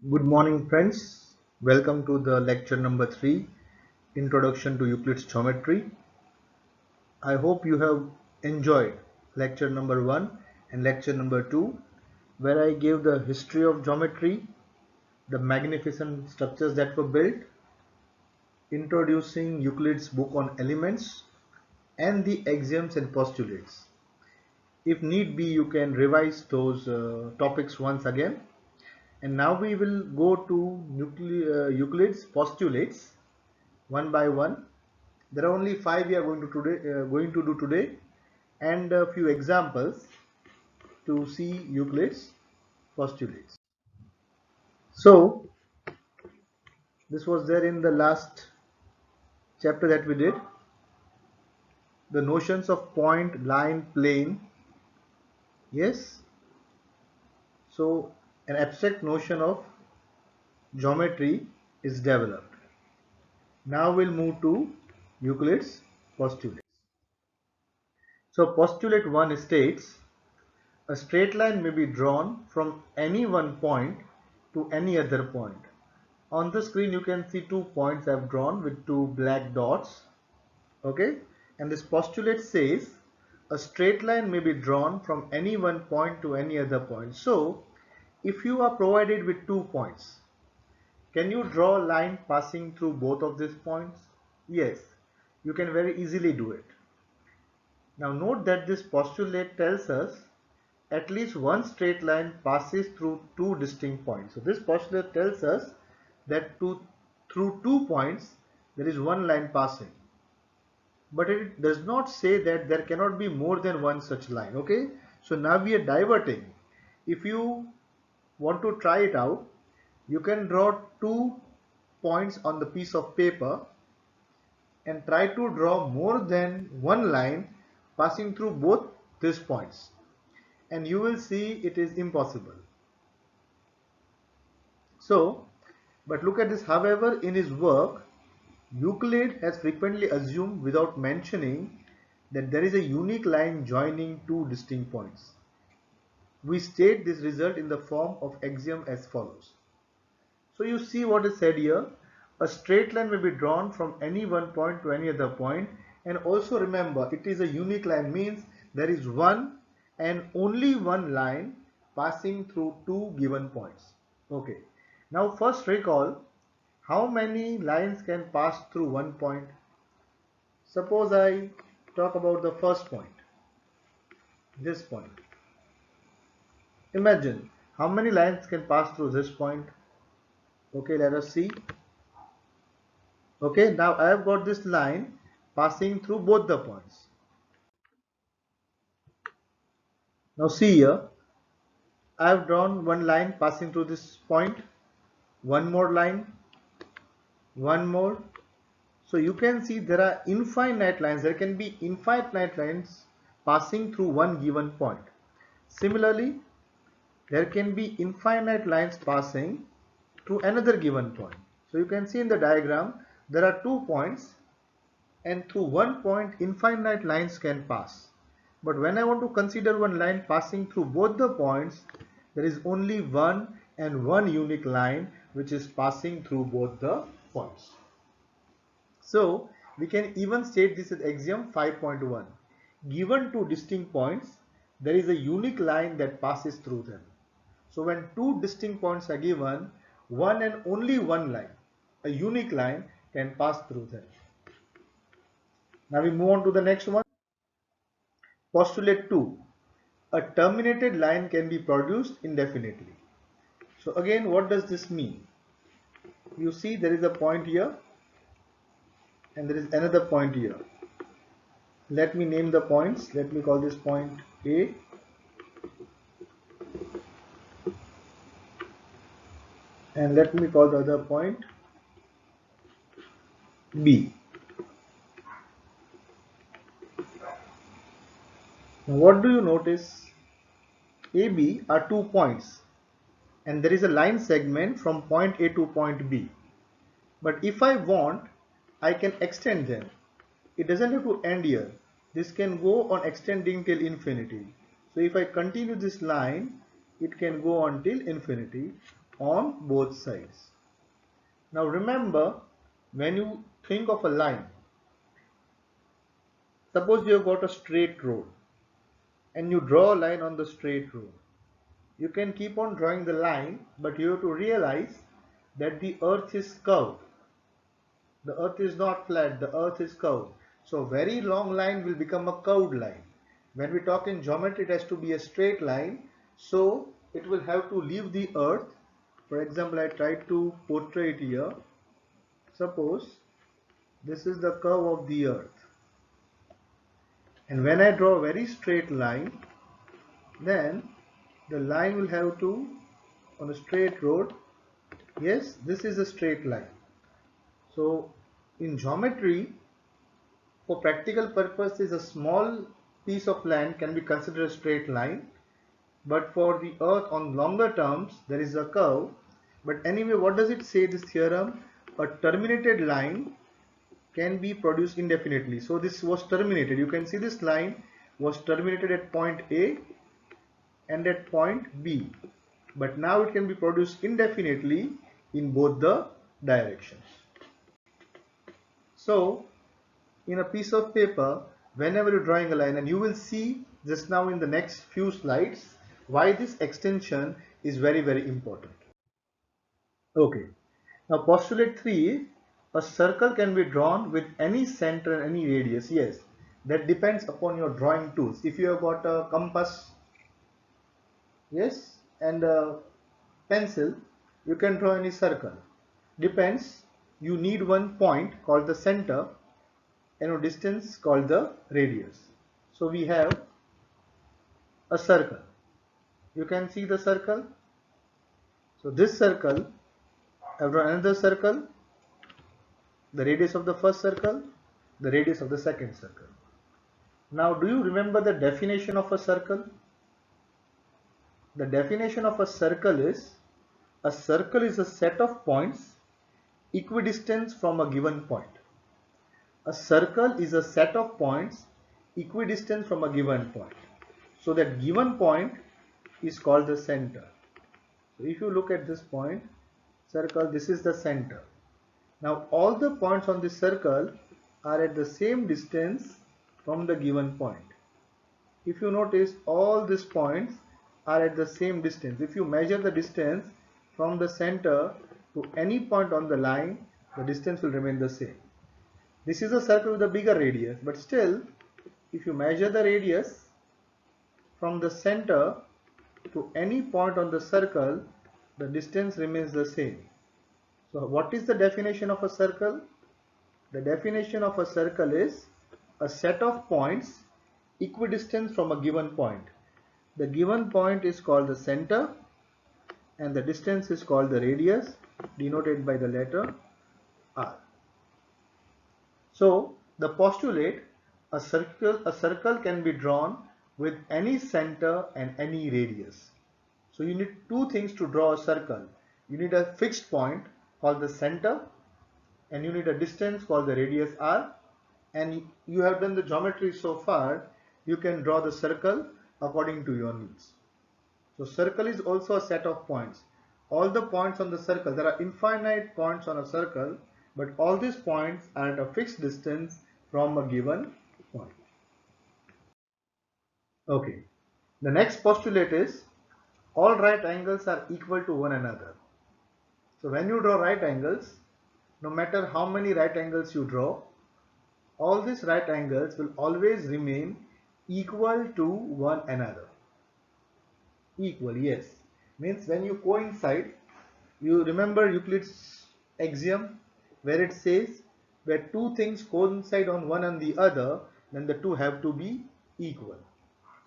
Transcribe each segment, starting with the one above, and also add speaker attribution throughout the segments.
Speaker 1: Good morning, friends. Welcome to the lecture number 3, Introduction to Euclid's Geometry. I hope you have enjoyed lecture number 1 and lecture number 2, where I gave the history of geometry, the magnificent structures that were built, introducing Euclid's book on elements, and the axioms and postulates. If need be, you can revise those topics once again. And now we will go to Euclid's postulates one by one. There are only five we are going to do today, and a few examples to see Euclid's postulates. So this was there in the last chapter that we did. The notions of point, line, plane. Yes. So an abstract notion of geometry is developed. Now we'll move to Euclid's postulates. So postulate 1 states a straight line may be drawn from any one point to any other point. On the screen you can see 2 points I have drawn with 2 black dots. Okay, and this postulate says a straight line may be drawn from any one point to any other point. So if you are provided with 2 points, can you draw a line passing through both of these points? Yes, you can very easily do it. Now note that this postulate tells us at least one straight line passes through 2 distinct points. So this postulate tells us that through 2 points there is one line passing. But it does not say that there cannot be more than one such line. Okay, so now we are diverting. If you want to try it out, you can draw 2 points on the piece of paper and try to draw more than one line passing through both these points, and you will see it is impossible. So, but look at this. However, in his work, Euclid has frequently assumed without mentioning that there is a unique line joining 2 distinct points. We state this result in the form of axiom as follows. So you see what is said here. A straight line may be drawn from any one point to any other point, and also remember it is a unique line, means there is one and only one line passing through 2 given points. Okay. Now first recall how many lines can pass through one point. Suppose I talk about the first point, this point. Imagine how many lines can pass through this point. Okay, let us see. Okay, now I have got this line passing through both the points. Now see here, I have drawn one line passing through this point, one more line, one more. So you can see there are infinite lines. There can be infinite lines passing through one given point. Similarly, there can be infinite lines passing through another given point. So you can see in the diagram there are 2 points, and through one point infinite lines can pass. But when I want to consider one line passing through both the points, there is only one and one unique line which is passing through both the points. So we can even state this as axiom 5.1. Given 2 distinct points, there is a unique line that passes through them. So when 2 distinct points are given, one and only one line, a unique line, can pass through them. Now we move on to the next one. Postulate 2. A terminated line can be produced indefinitely. So again, what does this mean? You see there is a point here and there is another point here. Let me name the points. Let me call this point A, and let me call the other point B. Now what do you notice? AB are 2 points and there is a line segment from point A to point B. But if I want, I can extend them. It doesn't have to end here. This can go on extending till infinity. So if I continue this line, it can go on till infinity. on both sides. Now remember, when you think of a line, suppose you have got a straight road and you draw a line on the straight road. You can keep on drawing the line, but you have to realize that the earth is curved. The earth is not flat, the earth is curved. So a very long line will become a curved line. When we talk in geometry, it has to be a straight line. So it will have to leave the earth. For example, I tried to portray it here. Suppose this is the curve of the earth. And when I draw a very straight line, then the line will have to, on a straight road, yes, this is a straight line. So in geometry, for practical purposes, a small piece of land can be considered a straight line, but for the earth on longer terms, there is a curve. But anyway, what does it say, this theorem? A terminated line can be produced indefinitely. So this was terminated. You can see this line was terminated at point A and at point B. But now it can be produced indefinitely in both the directions. So in a piece of paper, whenever you're drawing a line, and you will see just now in the next few slides why this extension is very, very important. Okay, now postulate 3, a circle can be drawn with any center and any radius. Yes, that depends upon your drawing tools. If you have got a compass, yes, and a pencil, you can draw any circle. Depends, you need one point called the center and a distance called the radius. So we have a circle. You can see the circle. So this circle, I have drawn another circle, the radius of the first circle, the radius of the second circle. Now do you remember the definition of a circle? The definition of a circle is a set of points equidistant from a given point. A circle is a set of points equidistant from a given point. So that given point is called the center. So if you look at this point, circle, this is the center. Now all the points on this circle are at the same distance from the given point. If you notice, all these points are at the same distance. If you measure the distance from the center to any point on the line, the distance will remain the same. This is a circle with a bigger radius, but still, if you measure the radius from the center to any point on the circle, the distance remains the same. So what is the definition of a circle? The definition of a circle is a set of points equidistant from a given point. The given point is called the center and the distance is called the radius, denoted by the letter R. So the postulate, a circle can be drawn with any center and any radius. So you need two things to draw a circle. You need a fixed point called the center and you need a distance called the radius R, and you have done the geometry so far. You can draw the circle according to your needs. So circle is also a set of points. All the points on the circle, there are infinite points on a circle, but all these points are at a fixed distance from a given point. Okay, the next postulate is all right angles are equal to one another. So when you draw right angles, no matter how many right angles you draw, all these right angles will always remain equal to one another. Equal, yes. Means when you coincide, you remember Euclid's axiom where it says where two things coincide on one and the other, then the two have to be equal.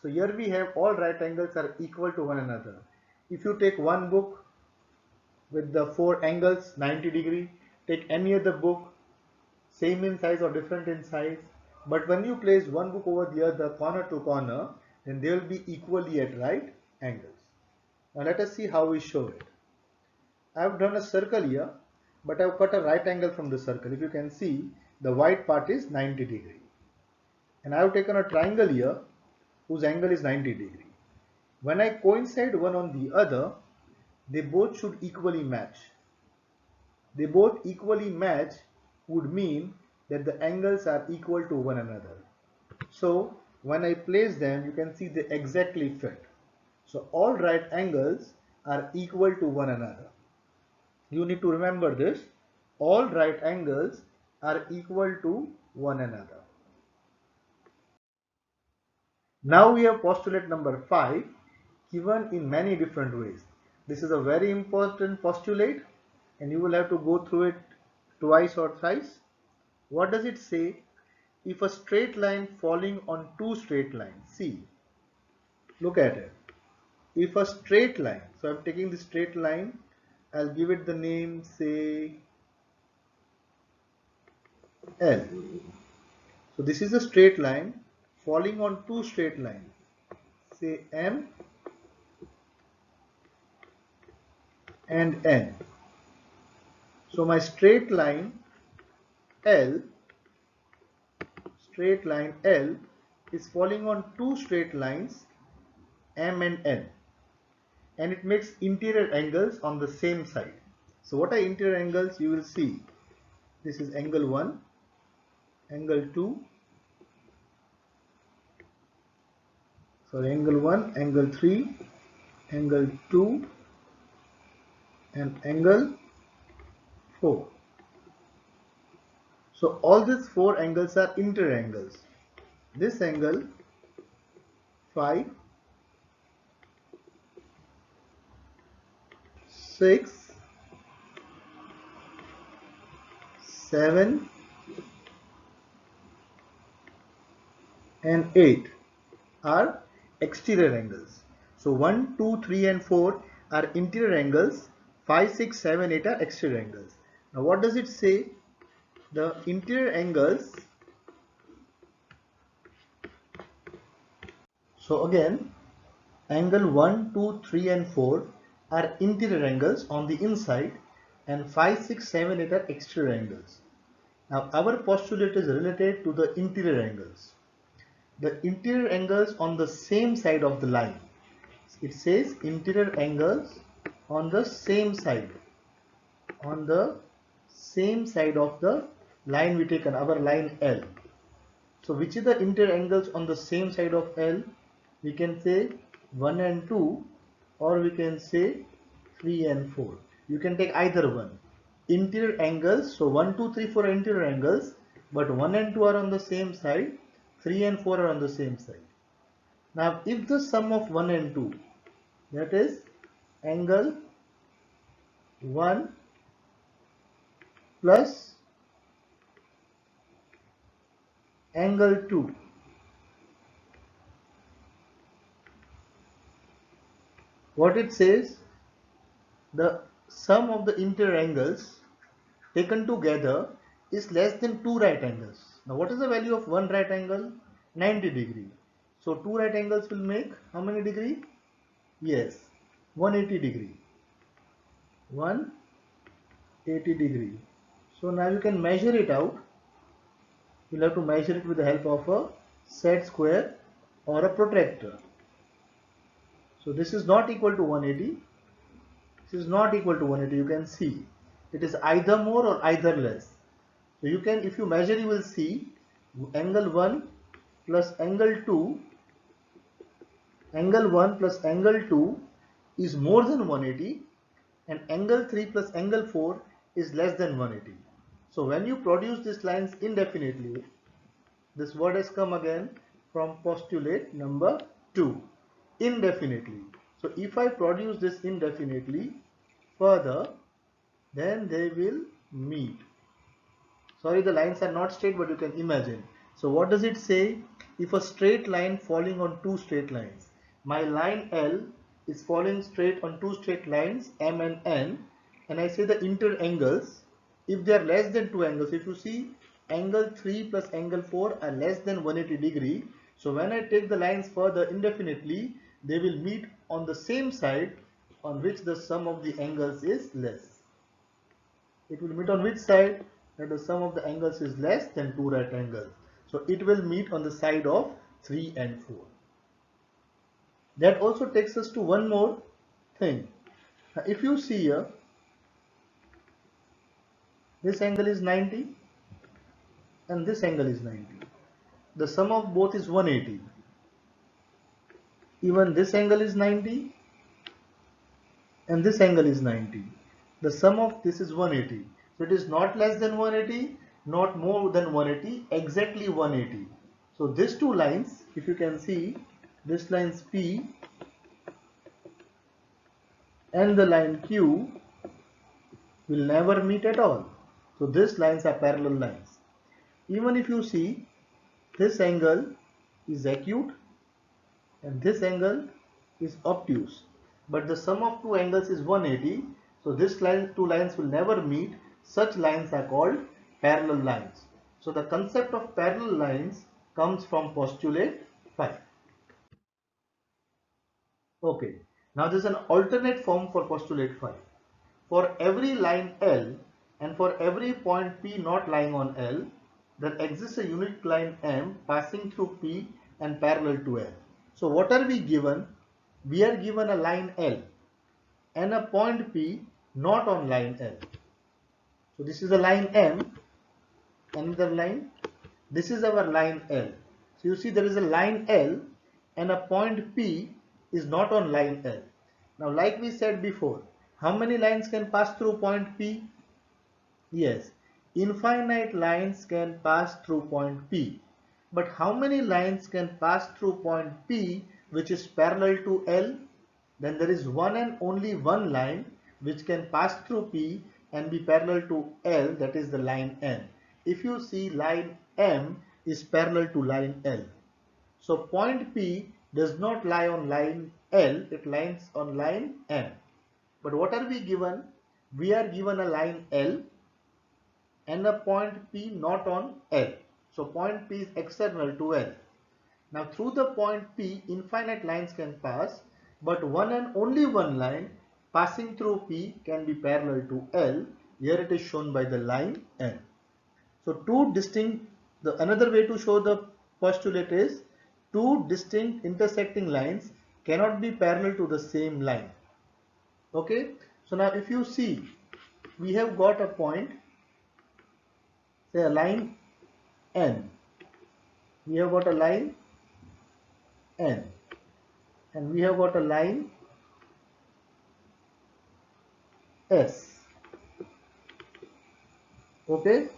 Speaker 1: So here we have all right angles are equal to one another. If you take one book with the four angles 90 degree, take any other book, same in size or different in size, but when you place one book over the other, corner to corner, then they will be equally at right angles. Now let us see how we show it. I have done a circle here, but I have cut a right angle from the circle. If you can see, the white part is 90 degree. And I have taken a triangle here whose angle is 90 degree. When I coincide one on the other, they both should equally match. They both equally match would mean that the angles are equal to one another. So when I place them, you can see they exactly fit. So all right angles are equal to one another. You need to remember this. All right angles are equal to one another. Now we have postulate number 5 given in many different ways. This is a very important postulate and you will have to go through it twice or thrice. What does it say? If a straight line falling on two straight lines, see, look at it. If a straight line, so I'm taking the straight line, I'll give it the name, say L. So this is a straight line falling on two straight lines, say M and N. So my straight line L is falling on two straight lines M and N, and it makes interior angles on the same side. So what are interior angles? You will see this is angle 1, angle 2, sorry, angle 1, angle 3, angle 2 and angle 4. So all these four angles are interior angles. This angle 5, 6, 7 and 8 are exterior angles. So 1, 2, 3 and 4 are interior angles, 5, 6, 7, 8 are exterior angles. Now what does it say? The interior angles, so again angle 1, 2, 3 and 4 are interior angles on the inside and 5, 6, 7, 8 are exterior angles. Now our postulate is related to the interior angles. The interior angles on the same side of the line. It says interior angles on the same side. On the same side of the line we taken, our line L. So which is the interior angles on the same side of L? We can say 1 and 2 or we can say 3 and 4. You can take either one. Interior angles, so 1, 2, 3, 4 are interior angles, but 1 and 2 are on the same side, 3 and 4 are on the same side. Now if the sum of 1 and 2, that is angle 1 plus angle 2, what it says, the sum of the interior angles taken together is less than 2 right angles. Now what is the value of one right angle? 90 degree. So 2 right angles will make how many degree? Yes, 180 degree. 180 degree. So now you can measure it out. You'll have to measure it with the help of a set square or a protractor. So this is not equal to 180. This is not equal to 180. You can see it is either more or either less. So you can, if you measure, you will see angle 1 plus angle 2, angle 1 plus angle 2 is more than 180 and angle 3 plus angle 4 is less than 180. So when you produce these lines indefinitely, this word has come again from postulate number 2, indefinitely. So if I produce this indefinitely further, then they will meet. Sorry, the lines are not straight, but you can imagine. So what does it say? If a straight line falling on two straight lines, my line L is falling straight on two straight lines M and N, and I say the interior angles, if they are less than two angles, if you see angle 3 plus angle 4 are less than 180 degree, so when I take the lines further indefinitely, they will meet on the same side on which the sum of the angles is less. It will meet on which side? That the sum of the angles is less than two right angles. So it will meet on the side of 3 and 4. That also takes us to one more thing. Now, if you see here, this angle is 90 and this angle is 90. The sum of both is 180. Even this angle is 90 and this angle is 90. The sum of this is 180. So it is not less than 180, not more than 180, exactly 180. So these two lines, if you can see, this lines P and the line Q will never meet at all. So these lines are parallel lines. Even if you see, this angle is acute and this angle is obtuse, but the sum of two angles is 180. So this two lines will never meet. Such lines are called parallel lines. So the concept of parallel lines comes from postulate 5. Okay, now there is an alternate form for postulate 5. For every line L and for every point P not lying on L, there exists a unit line M passing through P and parallel to L. So what are we given? We are given a line L and a point P not on line L. So this is a line M, another line. This is our line L. So you see there is a line L and a point P is not on line L. Now like we said before, how many lines can pass through point P? Yes, infinite lines can pass through point P. But how many lines can pass through point P which is parallel to L? Then there is one and only one line which can pass through P and be parallel to L, that is the line N. If you see, line M is parallel to line L. So point P does not lie on line L, it lies on line M. But what are we given? We are given a line L and a point P not on L. So point P is external to L. Now through the point P, infinite lines can pass, but one and only one line passing through P can be parallel to L. Here it is shown by the line N. So another way to show the postulate is two distinct intersecting lines cannot be parallel to the same line. Okay. So now if you see, we have got a point, say a line N. We have got a line N and we have got a line S. Okay.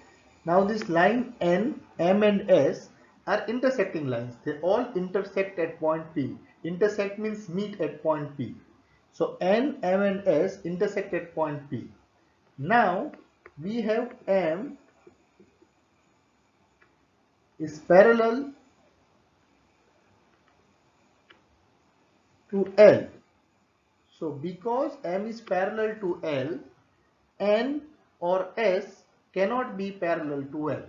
Speaker 1: Now this line N, M and S are intersecting lines. They all intersect at point P. Intersect means meet at point P. So N, M and S intersect at point P. Now we have M is parallel to L. So because M is parallel to L, N or S cannot be parallel to L.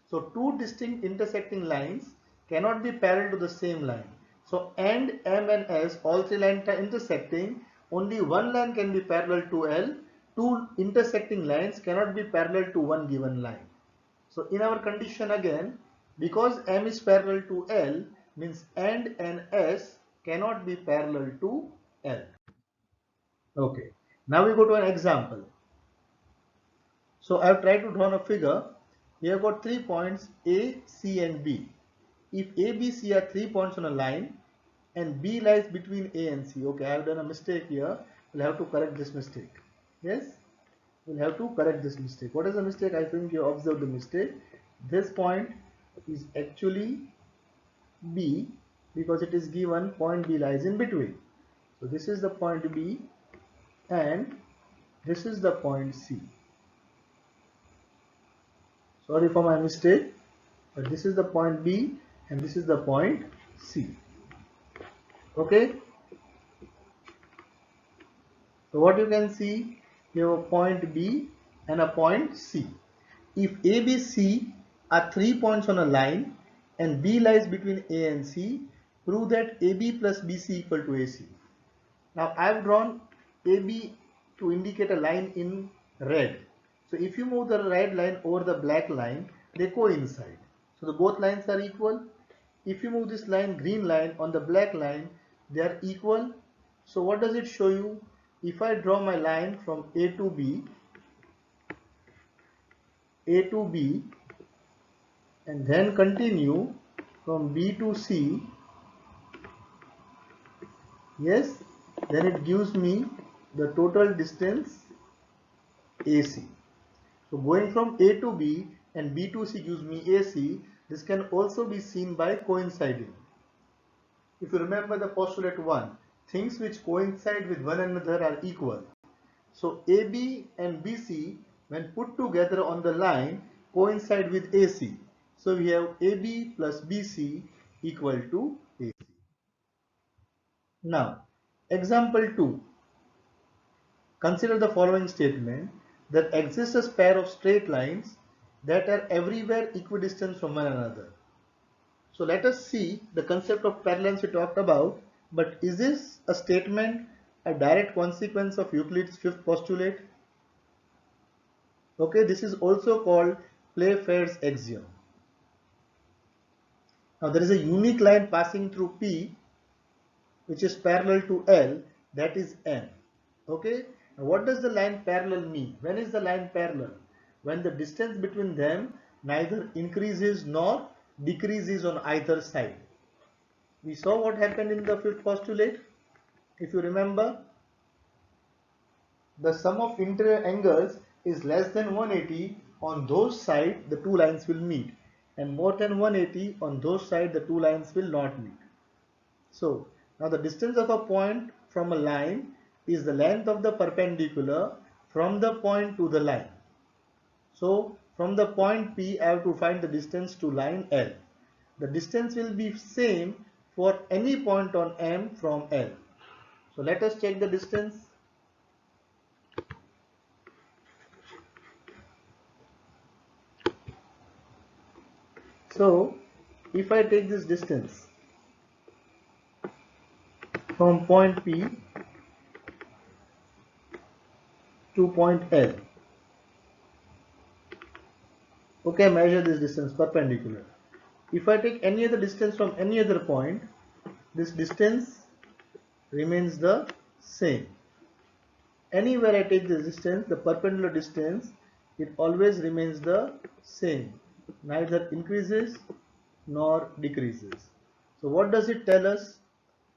Speaker 1: So two distinct intersecting lines cannot be parallel to the same line. So and M and S, all three lines are intersecting. Only one line can be parallel to L. Two intersecting lines cannot be parallel to one given line. So in our condition again, because M is parallel to L, means and S cannot be parallel to L. Okay. Now we go to an example. So I have tried to draw a figure. We have got 3 points A, C and B. If A, B, C are 3 points on a line and B lies between A and C. Okay, I have done a mistake here. We'll have to correct this mistake. Yes? We'll have to correct this mistake. What is the mistake? I think you observed the mistake. This point is actually B because it is given point B lies in between. So this is the point B and this is the point C. Sorry for my mistake, but this is the point B and this is the point C. Okay. So what you can see, you have a point B and a point C. If A, B, C are 3 points on a line and B lies between A and C, prove that AB plus BC equal to AC. Now I have drawn AB to indicate a line in red. So if you move the red line over the black line, they coincide. So the both lines are equal. If you move this line, green line on the black line, they are equal. So what does it show you? if I draw my line from A to B, and then continue from B to C, yes, then it gives me the total distance AC. So going from A to B and B to C gives me AC. This can also be seen by coinciding. If you remember the postulate 1, things which coincide with one another are equal. So AB and BC, when put together on the line, coincide with AC. So we have AB plus BC equal to AC. Now, example 2. Consider the following statement: that exists a pair of straight lines that are everywhere equidistant from one another. So let us see the concept of parallels we talked about, but is this a statement a direct consequence of Euclid's fifth postulate? Okay, this is also called Playfair's axiom. Now there is a unique line passing through P which is parallel to L, that is M. Okay, now what does the line parallel mean? When is the line parallel? When the distance between them neither increases nor decreases on either side. We saw what happened in the fifth postulate. If you remember, the sum of interior angles is less than 180 on those sides the two lines will meet, and more than 180 on those sides the two lines will not meet. So now the distance of a point from a line is the length of the perpendicular from the point to the line. So from the point P I have to find the distance to line L. The distance will be same for any point on M from L. So let us check the distance. So if I take this distance from point P to point L, okay, measure this distance perpendicular. If I take any other distance from any other point, this distance remains the same. Anywhere I take this distance, the perpendicular distance, it always remains the same, neither increases nor decreases. So what does it tell us?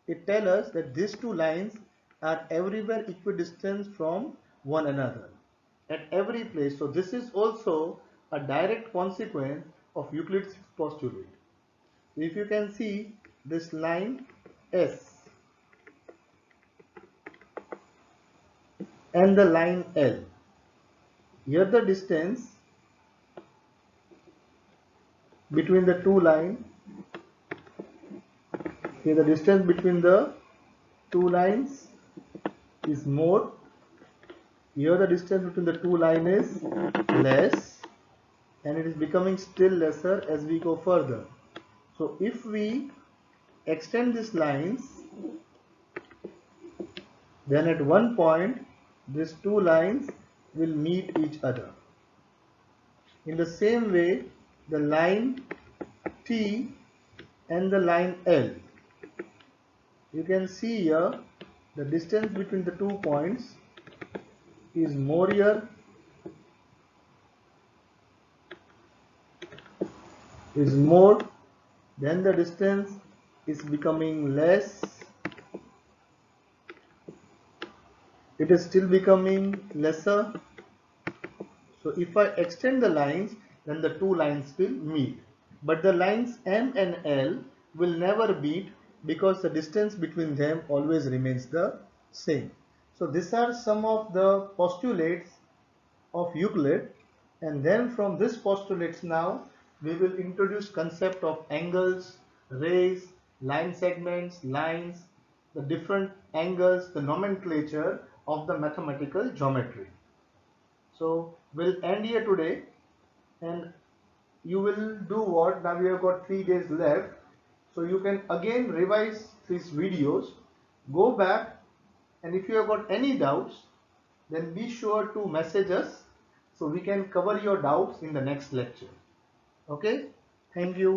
Speaker 1: It tells us that these two lines are everywhere equidistant from one another at every place. So this is also a direct consequence of Euclid's postulate. If you can see this line S and the line L, here the distance between the two lines, here the distance between the two lines is more, here the distance between the two lines is less, and it is becoming still lesser as we go further. So if we extend these lines, then at one point these two lines will meet each other. In the same way, the line T and the line L, you can see here the distance between the 2 points is more here, is more, then the distance is becoming less, it is still becoming lesser. So if I extend the lines, then the two lines will meet, but the lines M and L will never meet because the distance between them always remains the same. So these are some of the postulates of Euclid, and then from this postulates now we will introduce concept of angles, rays, line segments, lines, the different angles, the nomenclature of the mathematical geometry. So we'll end here today, and you will do what? Now we have got 3 days left, so you can again revise these videos, go back, and if you have got any doubts, then be sure to message us so we can cover your doubts in the next lecture. Okay, thank you.